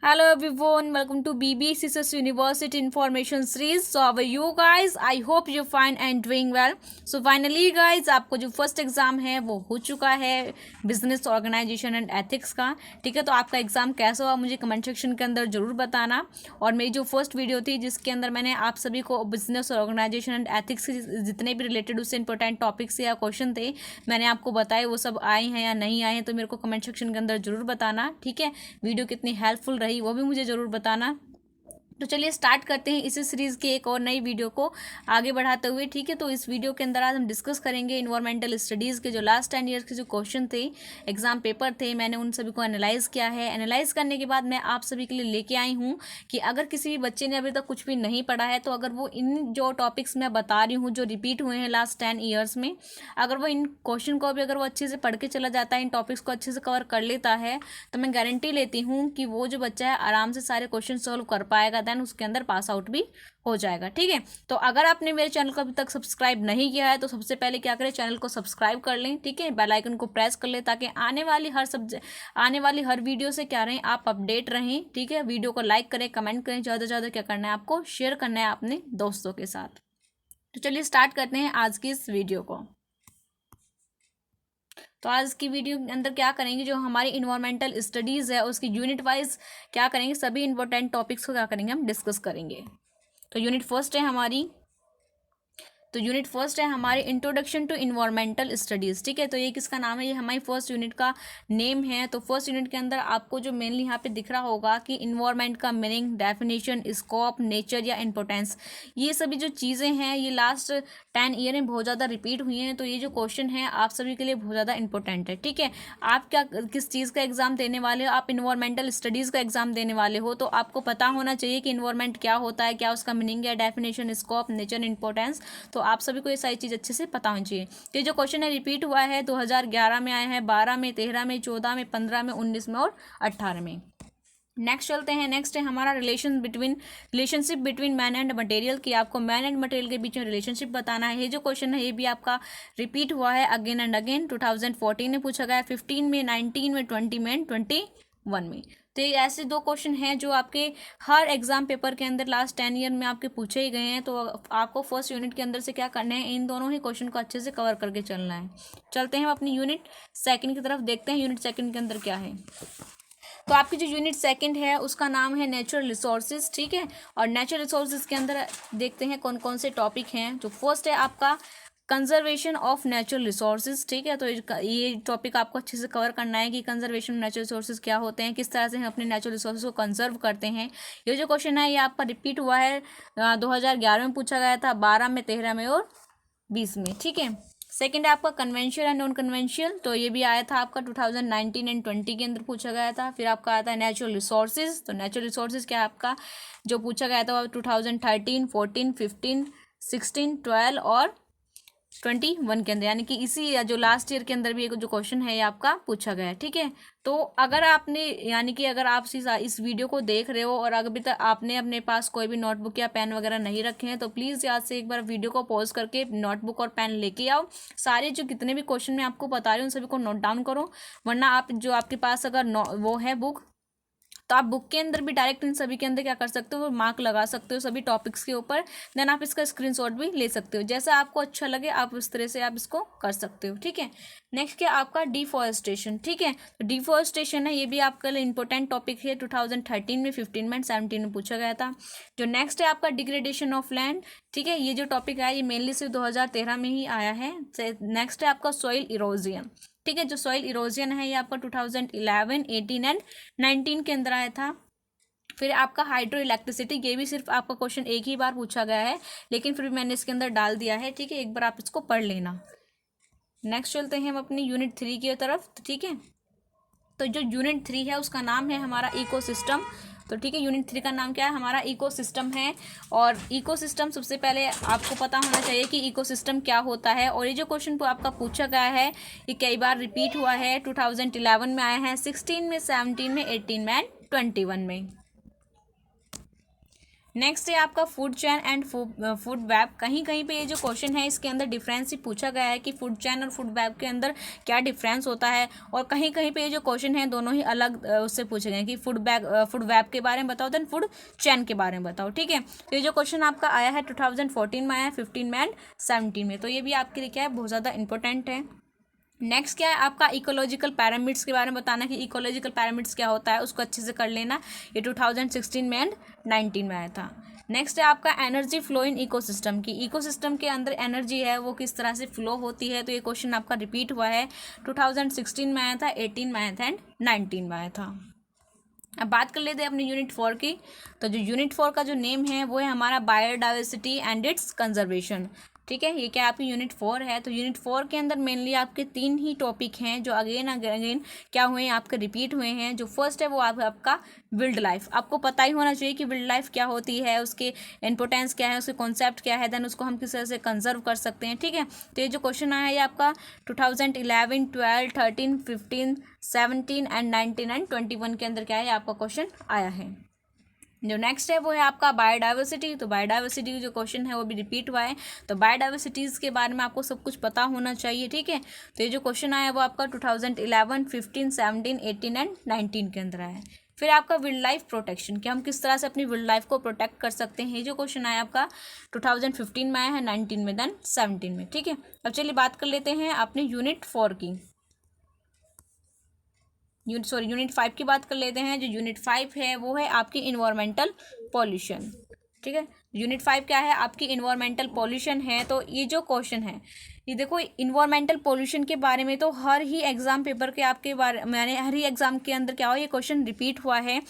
Hello everyone, welcome to BBCSS University Information Series. So how are you guys? I hope you're fine and doing well. So finally guys, आपको जो first exam है वो हो चुका है business organisation and ethics का। ठीक है, तो आपका एग्ज़ाम कैसा हुआ मुझे कमेंट सेक्शन के अंदर ज़रूर बताना। और मेरी जो फर्स्ट वीडियो थी जिसके अंदर मैंने आप सभी को बिजनेस ऑर्गेनाइजेशन एंड एथिक्स से जितने भी रिलेटेड उससे इंपॉर्टेंट टॉपिक्स या क्वेश्चन थे मैंने आपको बताए, वो सब आए हैं या नहीं आए हैं तो मेरे को कमेंट सेक्शन के अंदर ज़रूर बताना। ठीक है, वीडियो कितनी हेल्पफुल रही वो भी मुझे ज़रूर बताना। तो चलिए स्टार्ट करते हैं इसी सीरीज़ की एक और नई वीडियो को आगे बढ़ाते हुए। ठीक है, तो इस वीडियो के अंदर आज हम डिस्कस करेंगे इन्वायरमेंटल स्टडीज़ के जो लास्ट 10 ईयर्स के जो क्वेश्चन थे, एग्जाम पेपर थे, मैंने उन सभी को एनालाइज किया है। एनालाइज करने के बाद मैं आप सभी के लिए लेके आई हूँ कि अगर किसी भी बच्चे ने अभी तक कुछ भी नहीं पढ़ा है तो अगर वो इन जो टॉपिक्स मैं बता रही हूँ जो रिपीट हुए हैं लास्ट 10 ईयर्स में, अगर वो इन क्वेश्चन को भी अगर वो अच्छे से पढ़ के चला जाता है, इन टॉपिक्स को अच्छे से कवर कर लेता है, तो मैं गारंटी लेती हूँ कि वो जो बच्चा है आराम से सारे क्वेश्चन सॉल्व कर पाएगा, देन उसके अंदर पास आउट भी हो जाएगा। ठीक है, तो अगर आपने मेरे चैनल को अभी तक सब्सक्राइब नहीं किया है तो सबसे पहले क्या करें, चैनल को सब्सक्राइब कर लें। ठीक है, बेल आइकन को प्रेस कर लें ताकि आने वाली हर वीडियो से क्या रहें, आप अपडेट रहें। ठीक है, वीडियो को लाइक करें, कमेंट करें, ज़्यादा से ज़्यादा क्या करना है आपको शेयर करना है अपने दोस्तों के साथ। तो चलिए स्टार्ट करते हैं आज की इस वीडियो को। तो आज की वीडियो के अंदर क्या करेंगे, जो हमारी इन्वायरमेंटल स्टडीज़ है उसकी यूनिट वाइज क्या करेंगे, सभी इंपॉर्टेंट टॉपिक्स को क्या करेंगे हम डिस्कस करेंगे। तो यूनिट फर्स्ट है हमारी इंट्रोडक्शन टू इन्वायरमेंटल स्टडीज़। ठीक है, तो ये किसका नाम है, ये हमारी फर्स्ट यूनिट का नेम है। तो फर्स्ट यूनिट के अंदर आपको जो मेनली यहाँ पे दिख रहा होगा कि इन्वायरमेंट का मीनिंग, डेफिनेशन, स्कोप, नेचर या इंपॉर्टेंस, ये सभी जो चीज़ें हैं ये लास्ट 10 ईयर में बहुत ज़्यादा रिपीट हुई हैं। तो ये जो क्वेश्चन है आप सभी के लिए बहुत ज़्यादा इंपॉर्टेंट है। ठीक है, आप क्या किस चीज़ का एग्जाम देने वाले हो, आप इन्वायरमेंटल स्टडीज़ का एग्जाम देने वाले हो, तो आपको पता होना चाहिए कि इन्वायरमेंट क्या होता है, क्या उसका मीनिंग है, डेफिनेशन, स्कोप, नेचर, इंपॉर्टेंस। तो आप सभी को ये सारी चीज़ अच्छे से पता होनी चाहिए। तो ये जो क्वेश्चन है रिपीट हुआ है 2011 में आया है, 12 में, 13 में, 14 में, 15 में, 19 में और 18 में। नेक्स्ट चलते हैं। नेक्स्ट है हमारा relationship between man and material, की आपको मैन एंड मटेरियल के बीच में रिलेशनशिप बताना है। ये जो क्वेश्चन है ये भी आपका रिपीट हुआ है अगेन एंड अगेन। 2014 में पूछा गया है, 15 में, 19 में, 20 में एंड 21 में। तो ये ऐसे दो क्वेश्चन हैं जो आपके हर एग्जाम पेपर के अंदर लास्ट 10 ईयर में आपके पूछे ही गए हैं। तो आपको फर्स्ट यूनिट के अंदर से क्या करना है, इन दोनों ही क्वेश्चन को अच्छे से कवर करके चलना है। चलते हैं हम अपनी यूनिट सेकंड की तरफ, देखते हैं यूनिट सेकंड के अंदर क्या है। तो आपकी जो यूनिट सेकंड है उसका नाम है नेचुरल रिसोर्सेज। ठीक है, और नेचुरल रिसोर्सेज के अंदर देखते हैं कौन कौन से टॉपिक हैं। जो फर्स्ट है आपका कंजर्वेशन ऑफ नेचुरल रिसोर्सेज। ठीक है, तो ये टॉपिक आपको अच्छे से कवर करना है कि कंजर्वेशन ऑफ नेचुरल रिसोर्सेज क्या होते हैं, किस तरह से हम अपने नेचुरल रिसोर्सेज को कंजर्व करते हैं। ये जो क्वेश्चन है ये आपका रिपीट हुआ है 2011 में पूछा गया था, 12 में, 13 में और 20 में। ठीक है, सेकंड है आपका कन्वेंशियल एंड नॉन कन्वेंशियल, तो ये भी आया था आपका 2019 एंड 20 के अंदर पूछा गया था। फिर आपका आता है नेचुरल रिसोर्सेज, तो नेचुरल रिसोर्सेज क्या आपका जो पूछा गया था 2013, 14, 15, 16, 12 और 21 के अंदर, यानी कि इसी जो लास्ट ईयर के अंदर भी एक जो क्वेश्चन है ये आपका पूछा गया है। ठीक है, तो अगर आपने यानी कि अगर आप इस वीडियो को देख रहे हो और अभी तक आपने अपने पास कोई भी नोटबुक या पेन वगैरह नहीं रखे हैं तो प्लीज़ याद से एक बार वीडियो को पॉज करके नोटबुक और पेन लेके आओ। सारे जो कितने भी क्वेश्चन मैं आपको बता रही हूँ उन सभी को नोट डाउन करो, वरना आप जो आपके पास अगर वो है बुक तो आप बुक के अंदर भी डायरेक्ट इन सभी के अंदर क्या कर सकते हो, मार्क लगा सकते हो सभी टॉपिक्स के ऊपर। देन आप इसका स्क्रीनशॉट भी ले सकते हो, जैसा आपको अच्छा लगे आप उस तरह से आप इसको कर सकते हो। ठीक है, नेक्स्ट क्या आपका डिफॉरेस्टेशन। ठीक है, तो डिफॉरेस्टेशन है ये भी आपका लिए इंपॉर्टेंट टॉपिक है, 2013 में, 15 में, 17 में पूछा गया था। जो नेक्स्ट है आपका डिग्रेडेशन ऑफ लैंड। ठीक है, ये जो टॉपिक है ये मेनली सिर्फ 2013 में ही आया है। नेक्स्ट है आपका सॉइल इरोजियन। ठीक है, जो सॉइल इरोजन है ये आपका 2011, 18 एंड 19 के अंदर आया था। फिर आपका हाइड्रो इलेक्ट्रिसिटी, ये भी सिर्फ आपका क्वेश्चन एक ही बार पूछा गया है लेकिन फिर मैंने इसके अंदर डाल दिया है। ठीक है, एक बार आप इसको पढ़ लेना। नेक्स्ट चलते हैं हम अपनी यूनिट 3 की तरफ। ठीक है, तो जो यूनिट 3 है उसका नाम है हमारा इकोसिस्टम। तो ठीक है, यूनिट 3 का नाम क्या है, हमारा इकोसिस्टम है। और इकोसिस्टम सबसे पहले आपको पता होना चाहिए कि इकोसिस्टम क्या होता है। और ये जो क्वेश्चन आपका पूछा गया है ये कई बार रिपीट हुआ है, 2011 में आया है, 16 में, 17 में, 18 में एंड 21 में। नेक्स्ट है आपका food chain and food web. कहीं कहीं पे ये जो क्वेश्चन है इसके अंदर डिफरेंस ही पूछा गया है कि फूड चेन और फूड वेब के अंदर क्या डिफरेंस होता है, और कहीं कहीं पे ये जो क्वेश्चन है दोनों ही अलग उससे पूछे गए हैं कि फूड वेब के बारे में बताओ, देन फूड चेन के बारे में बताओ। ठीक है, तो ये जो क्वेश्चन आपका आया है 2014 में आया है, 15 में एंड 17 में, तो ये भी आपके लिए क्या है, बहुत ज़्यादा इंपॉर्टेंट है। नेक्स्ट क्या है आपका इकोलॉजिकल पैरामिड्स के बारे में बताना कि इकोलॉजिकल पैरामिड्स क्या होता है, उसको अच्छे से कर लेना। ये 2016 में एंड 19 में आया था। नेक्स्ट है आपका एनर्जी फ्लो इन इकोसिस्टम की, इकोसिस्टम के अंदर एनर्जी है वो किस तरह से फ्लो होती है, तो ये क्वेश्चन आपका रिपीट हुआ है, 2016 में आया था, 18 में आया था एंड 19 में आया था। अब बात कर लेते हैं अपनी यूनिट 4 की। तो जो यूनिट 4 का जो नेम है वो है हमारा बायोडाइवर्सिटी एंड इट्स कंजर्वेशन। ठीक है, ये क्या आपकी यूनिट 4 है। तो यूनिट 4 के अंदर मेनली आपके 3 ही टॉपिक हैं जो अगेन अगेन क्या हुए हैं, आपके रिपीट हुए हैं। जो फर्स्ट है वो आपका विल्ड लाइफ। आपको पता ही होना चाहिए कि विल्ड लाइफ क्या होती है, उसके इंपोर्टेंस क्या है, उसके कॉन्सेप्ट क्या है, देन उसको हम किस तरह से कंजर्व कर सकते हैं। ठीक है, तो ये जो क्वेश्चन आया है ये आपका 2011, 12, 13, 15, 17 एंड 19 एंड 21 के अंदर क्या है आपका क्वेश्चन आया है। जो नेक्स्ट है वो है आपका बायोडाइवर्सिटी। तो बायोडाइवर्सिटी जो क्वेश्चन है वो भी रिपीट हुआ है। तो बायोडाइवर्सिटीज़ के बारे में आपको सब कुछ पता होना चाहिए। ठीक है, तो ये जो क्वेश्चन आया है वो आपका 2011, 15, 17, 18 एंड 19 के अंदर आया है। फिर आपका वाइल्ड लाइफ प्रोटेक्शन, कि हम किस तरह से अपनी वाइल्ड लाइफ को प्रोटेक्ट कर सकते हैं, ये जो क्वेश्चन आया आपका 2015 में आया है, 19 में, देन 17 में। ठीक है, अब चलिए बात कर लेते हैं अपनी यूनिट 4 की। यूनिट 5 की बात कर लेते हैं। जो यूनिट 5 है वो है आपकी इन्वायरमेंटल पॉल्यूशन। ठीक है, यूनिट 5 क्या है, आपकी इन्वायरमेंटल पॉल्यूशन है। तो ये जो क्वेश्चन है ये देखो, इन्वायरमेंटल पॉल्यूशन के बारे में तो हर ही एग्जाम पेपर के आपके बारे मैंने हर ही एग्जाम के अंदर क्या हो, ये क्वेश्चन रिपीट हुआ है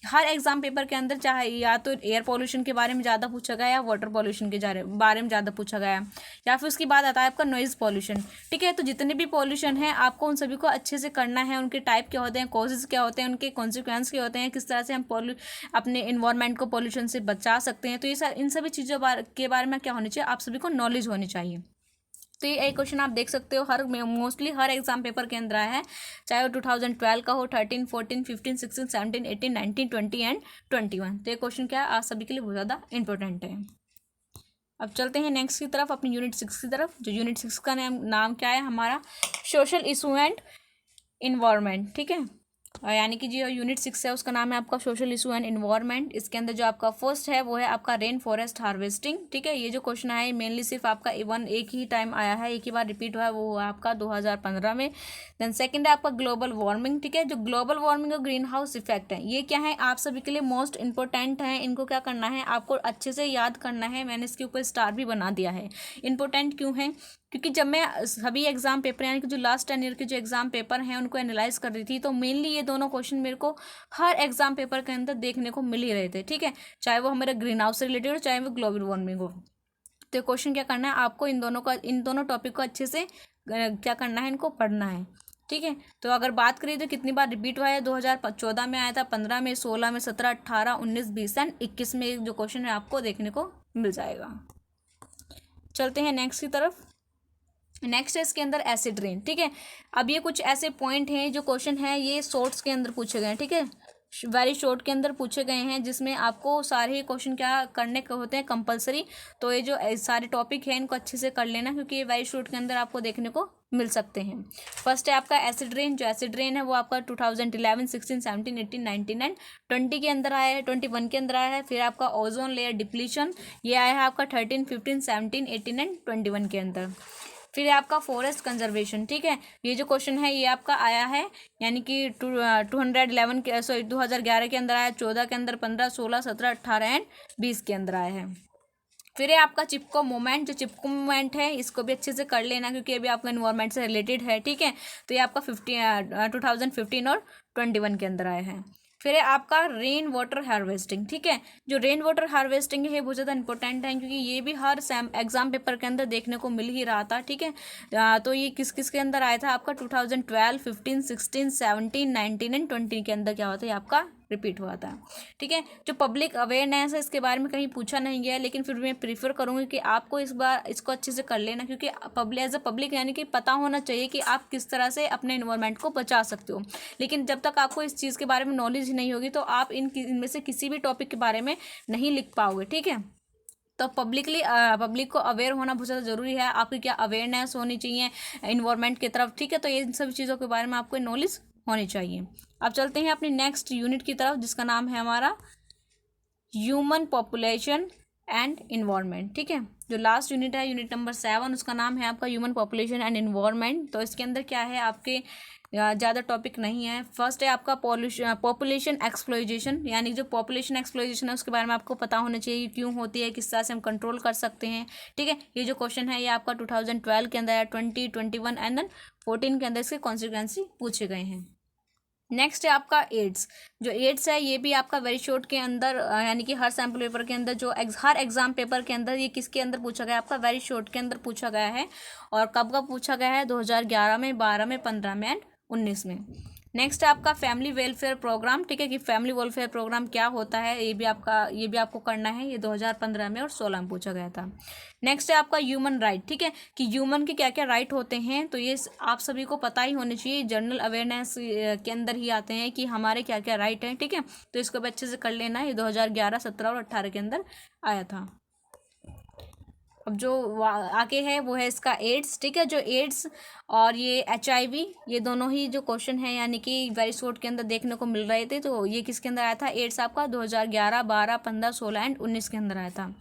हर एग्जाम पेपर के अंदर, चाहे या तो एयर पॉल्यूशन के बारे में ज़्यादा पूछा गया, या वाटर पॉल्यूशन के बारे में ज़्यादा पूछा गया, या फिर उसके बाद आता है आपका नॉइज़ पॉल्यूशन। ठीक है, तो जितने भी पॉल्यूशन है आपको उन सभी को अच्छे से करना है, उनके टाइप क्या होते हैं, कॉजेज क्या होते हैं, उनके कॉन्सिक्वेंस क्या होते हैं, किस तरह से हम अपने इन्वायरमेंट को पॉल्यूशन से बचा सकते हैं। तो ये इन सभी चीज़ों के बारे में क्या होनी चाहिए, आप सभी को नॉलेज होनी चाहिए। तो ये एक क्वेश्चन आप देख सकते हो मोस्टली हर एग्जाम पेपर के अंदर आया है, चाहे वो 2012 का हो, 13, 14, 15, 16, 17, 18, 19, 20 एंड 21। तो ये क्वेश्चन क्या है, आप सभी के लिए बहुत ज़्यादा इंपॉर्टेंट है। अब चलते हैं नेक्स्ट की तरफ, अपनी यूनिट 6 की तरफ। जो यूनिट 6 का नाम क्या है हमारा, सोशल इशू एंड इन्वायरमेंट। ठीक है, यानी कि जो यूनिट 6 है उसका नाम है आपका सोशल इशू एंड इन्वायरमेंट। इसके अंदर जो आपका फर्स्ट है वो है आपका रेन फॉरेस्ट हार्वेस्टिंग। ठीक है, ये जो क्वेश्चन है मेनली सिर्फ आपका एक ही टाइम आया है, एक ही बार रिपीट हुआ है, वो हुआ आपका 2015 में। देन सेकंड है आपका ग्लोबल वार्मिंग। ठीक है, जो ग्लोबल वार्मिंग और ग्रीन हाउस इफेक्ट है ये क्या है, आप सभी के लिए मोस्ट इंपॉर्टेंट है। इनको क्या करना है, आपको अच्छे से याद करना है। मैंने इसके ऊपर स्टार भी बना दिया है। इंपॉर्टेंट क्यों है, क्योंकि जब मैं सभी एग्जाम पेपर यानी कि जो लास्ट 10 ईयर के जो एग्जाम पेपर हैं उनको एनालाइज कर रही थी, तो मेनली ये दोनों क्वेश्चन मेरे को हर एग्जाम पेपर के अंदर देखने को मिल ही रहे थे। ठीक है, चाहे वो हमारे ग्रीन हाउस से रिलेटेड हो, चाहे वो ग्लोबल वार्मिंग हो। तो क्वेश्चन क्या करना है आपको, इन दोनों टॉपिक को अच्छे से क्या करना है, इनको पढ़ना है। ठीक है, तो अगर बात करें तो कितनी बार रिपीट हुआ है, 2014 में आया था, 15 में, 16 में, 17, 18, 19, 20 एंड 21 में जो क्वेश्चन है आपको देखने को मिल जाएगा। चलते हैं नेक्स्ट की तरफ। नेक्स्ट है इसके अंदर एसिड रेन। ठीक है, अब ये कुछ ऐसे पॉइंट हैं जो क्वेश्चन है ये शॉर्ट्स के अंदर पूछे गए हैं। ठीक है, वेरी शॉर्ट के अंदर पूछे गए हैं, जिसमें आपको सारे क्वेश्चन क्या करने के होते हैं, कंपलसरी। तो ये जो सारे टॉपिक हैं इनको अच्छे से कर लेना, क्योंकि ये वेरी शॉर्ट के अंदर आपको देखने को मिल सकते हैं। फर्स्ट है आपका एसिड रेन। जो एसिड रेन है वो आपका 2011, 16, 17, 18, 19 एंड 20 के अंदर आया है, 21 के अंदर आया है। फिर आपका ओजोन लेयर डिप्लीशन, ये आया है आपका 13, 15, 17, 18 एंड 21 के अंदर। फिर आपका फॉरेस्ट कंजर्वेशन। ठीक है, ये जो क्वेश्चन है ये आपका आया है, यानी कि 2011 के 2011 के अंदर आया, 14 के अंदर, 15, 16, 17, 18 एंड 20 के अंदर आया है। फिर है आपका चिपको मोमेंट। जो चिपको मोमेंट है इसको भी अच्छे से कर लेना, क्योंकि अभी आपका एनवायरमेंट से रिलेटेड है। ठीक है, तो ये आपका 2015 और 21 के अंदर आया है। फिर है आपका रेन वाटर हार्वेस्टिंग। ठीक है, जो रेन वाटर हार्वेस्टिंग है बहुत ज़्यादा इंपॉर्टेंट है, क्योंकि ये भी हर एग्जाम पेपर के अंदर देखने को मिल ही रहा था। ठीक है, तो ये किस किस के अंदर आया था आपका 2012, 15, 16, 17, 19 एंड 20 के अंदर क्या होता है आपका रिपीट हुआ था। ठीक है, जो पब्लिक अवेयरनेस है इसके बारे में कहीं पूछा नहीं गया, लेकिन फिर मैं प्रीफर करूँगी कि आपको इस बार इसको अच्छे से कर लेना, क्योंकि पब्लिक एज अ पब्लिक यानी कि पता होना चाहिए कि आप किस तरह से अपने इन्वायरमेंट को बचा सकते हो। लेकिन जब तक आपको इस चीज़ के बारे में नॉलेज ही नहीं होगी तो आप इनमें से किसी भी टॉपिक के बारे में नहीं लिख पाओगे। ठीक है, तो पब्लिक को अवेयर होना बहुत ज़्यादा ज़रूरी है। आपकी क्या अवेयरनेस होनी चाहिए इन्वायरमेंट की तरफ। ठीक है, तो ये इन सभी चीज़ों के बारे में आपको नॉलेज होनी चाहिए। अब चलते हैं अपनी नेक्स्ट यूनिट की तरफ, जिसका नाम है हमारा ह्यूमन पॉपुलेशन एंड इन्वायरमेंट। ठीक है, जो लास्ट यूनिट है यूनिट नंबर 7, उसका नाम है आपका ह्यूमन पॉपुलेशन एंड इन्वायरमेंट। तो इसके अंदर क्या है, आपके ज़्यादा टॉपिक नहीं है। फर्स्ट है आपका पॉपुलेशन एक्सप्लॉइटेशन, यानी जो पॉपुलेशन एक्सप्लॉइटेशन है उसके बारे में आपको पता होना चाहिए, क्यों होती है, किस तरह से हम कंट्रोल कर सकते हैं। ठीक है, ये जो क्वेश्चन है ये आपका 2012 के अंदर है, 2021 एंड देन 14 के अंदर इसके कॉन्सिक्वेंसी पूछे गए हैं। नेक्स्ट है आपका एड्स। जो एड्स है ये भी आपका वेरी शॉर्ट के अंदर यानी कि हर सैम्पल पेपर के अंदर जो हर एग्जाम पेपर के अंदर ये किसके अंदर पूछा गया, आपका वेरी शॉर्ट के अंदर पूछा गया है। और कब कब पूछा गया है, 2011 में, 12 में, 15 में एंड 19 में। नेक्स्ट है आपका फैमिली वेलफेयर प्रोग्राम। ठीक है, कि फैमिली वेलफेयर प्रोग्राम क्या होता है, ये भी आपको करना है। ये 2015 में और 16 में पूछा गया था। नेक्स्ट है आपका ह्यूमन राइट। ठीक है, कि ह्यूमन के क्या क्या राइट होते हैं, तो ये आप सभी को पता ही होने चाहिए, जनरल अवेयरनेस के अंदर ही आते हैं कि हमारे क्या क्या राइट हैं। ठीक है, तो इसको भी अच्छे से कर लेना है। ये 2011, 17 और 18 के अंदर आया था। अब जो आगे है वो है इसका एड्स। ठीक है, जो एड्स और ये HIV, ये दोनों ही जो क्वेश्चन है यानी कि वेरी शॉर्ट के अंदर देखने को मिल रहे थे। तो ये किसके अंदर आया था, एड्स आपका 2011, 12, 15, 16 एंड 19 के अंदर आया था।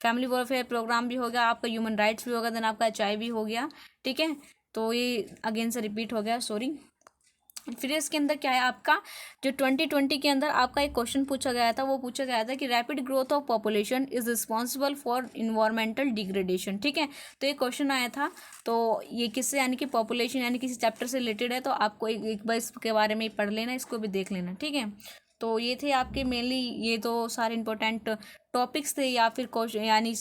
फैमिली वेलफेयर प्रोग्राम भी हो गया आपका, ह्यूमन राइट्स भी होगा, देन आपका HIV हो गया। ठीक है, तो ये अगेन से रिपीट हो गया, सॉरी। फिर इसके अंदर क्या है आपका, जो 2020 के अंदर आपका एक क्वेश्चन पूछा गया था, वो पूछा गया था कि rapid growth of population is responsible for environmental degradation. ठीक है, तो ये क्वेश्चन आया था। तो ये किससे यानी कि पॉपुलेशन यानी किसी चैप्टर से रिलेटेड है, तो आपको एक बार इसके बारे में पढ़ लेना, इसको भी देख लेना। ठीक है, तो ये थे आपके मेनली ये तो सारे इंपॉर्टेंट टॉपिक्स थे, या फिर क्वेश्चन यानी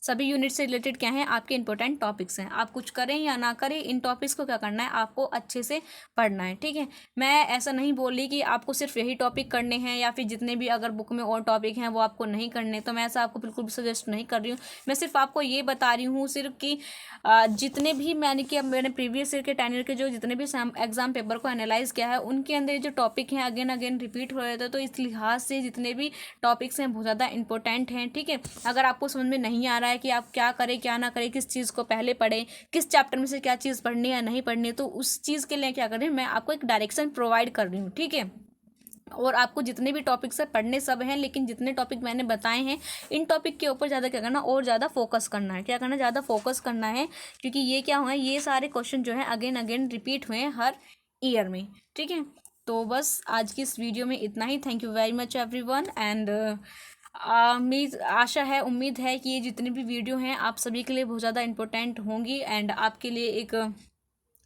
सभी यूनिट से रिलेटेड क्या है आपके इंपॉर्टेंट टॉपिक्स हैं। आप कुछ करें या ना करें, इन टॉपिक्स को क्या करना है, आपको अच्छे से पढ़ना है। ठीक है, मैं ऐसा नहीं बोल रही कि आपको सिर्फ यही टॉपिक करने हैं, या फिर जितने भी अगर बुक में और टॉपिक हैं वो आपको नहीं करने, तो मैं ऐसा आपको बिल्कुल भी सजेस्ट नहीं कर रही हूँ। मैं सिर्फ आपको ये बता रही हूँ सिर्फ कि जितने भी यानी कि अब मैंने प्रीवियस ईयर के 10 ईयर के जो जितने भी एग्जाम पेपर को एनालाइज किया है, उनके अंदर जो टॉपिक हैं अगेन अगेन रिपीट हो रहे थे। तो इस लिहाज से जितने भी टॉपिक्स हैं बहुत ज़्यादा इंपॉर्टेंट हैं। ठीक है, अगर आपको समझ में नहीं आ रहा है कि आप क्या करें क्या ना करें, किस चीज़ को पहले पढ़ें, किस चैप्टर में से क्या चीज़ पढ़नी है या नहीं पढ़नी है, तो उस चीज़ के लिए क्या करें, मैं आपको एक डायरेक्शन प्रोवाइड कर रही हूँ। ठीक है, और आपको जितने भी टॉपिक्स है पढ़ने सब हैं, लेकिन जितने टॉपिक मैंने बताए हैं इन टॉपिक के ऊपर ज़्यादा क्या करना, और ज़्यादा फोकस करना है। क्या करना, ज़्यादा फोकस करना है, क्योंकि ये क्या हुआ है, ये सारे क्वेश्चन जो है अगेन अगेन रिपीट हुए हैं हर ईयर में। ठीक है, तो बस आज की इस वीडियो में इतना ही। Thank you very much everyone and उम्मीद है कि ये जितनी भी वीडियो हैं आप सभी के लिए बहुत ज़्यादा इंपॉर्टेंट होंगी, एंड आपके लिए एक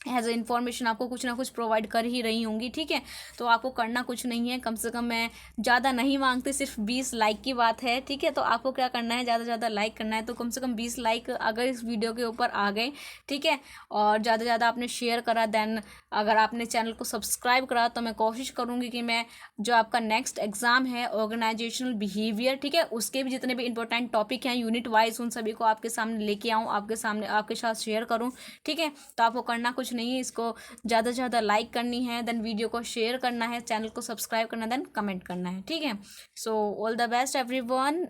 एज ए इन्फॉर्मेशन आपको कुछ ना कुछ प्रोवाइड कर ही रही होंगी। ठीक है, तो आपको करना कुछ नहीं है, कम से कम मैं ज़्यादा नहीं मांगती, सिर्फ 20 लाइक की बात है। ठीक है, तो आपको क्या करना है, ज़्यादा से ज़्यादा लाइक करना है। तो कम से कम 20 लाइक अगर इस वीडियो के ऊपर आ गए, ठीक है, और ज़्यादा से ज़्यादा आपने शेयर करा, देन अगर आपने चैनल को सब्सक्राइब करा, तो मैं कोशिश करूँगी कि मैं जो आपका नेक्स्ट एग्ज़ाम है ऑर्गेनाइजेशनल बिहेवियर, ठीक है, उसके भी जितने भी इंपॉर्टेंट टॉपिक हैं यूनिट वाइज, उन सभी को आपके सामने लेके आऊँ, आपके सामने आपके साथ शेयर करूँ। ठीक है, तो आपको करना कुछ नहीं है, इसको ज़्यादा से ज़्यादा लाइक करनी है, देन वीडियो को शेयर करना है, चैनल को सब्सक्राइब करना है, देन कमेंट करना है। ठीक है, so all the best everyone.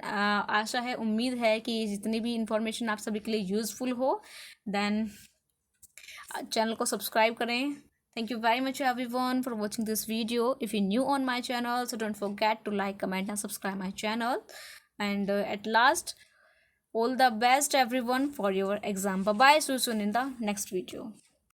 आशा है, उम्मीद है कि जितनी भी इंफॉर्मेशन आप सभी के लिए यूज़फुल हो, देन चैनल को सब्सक्राइब करें। Thank you very much everyone for watching this video. If you're new on my channel, so don't forget to like, comment and subscribe my channel. And at last, all the best everyone for your exam. Bye bye, see you soon in the next video.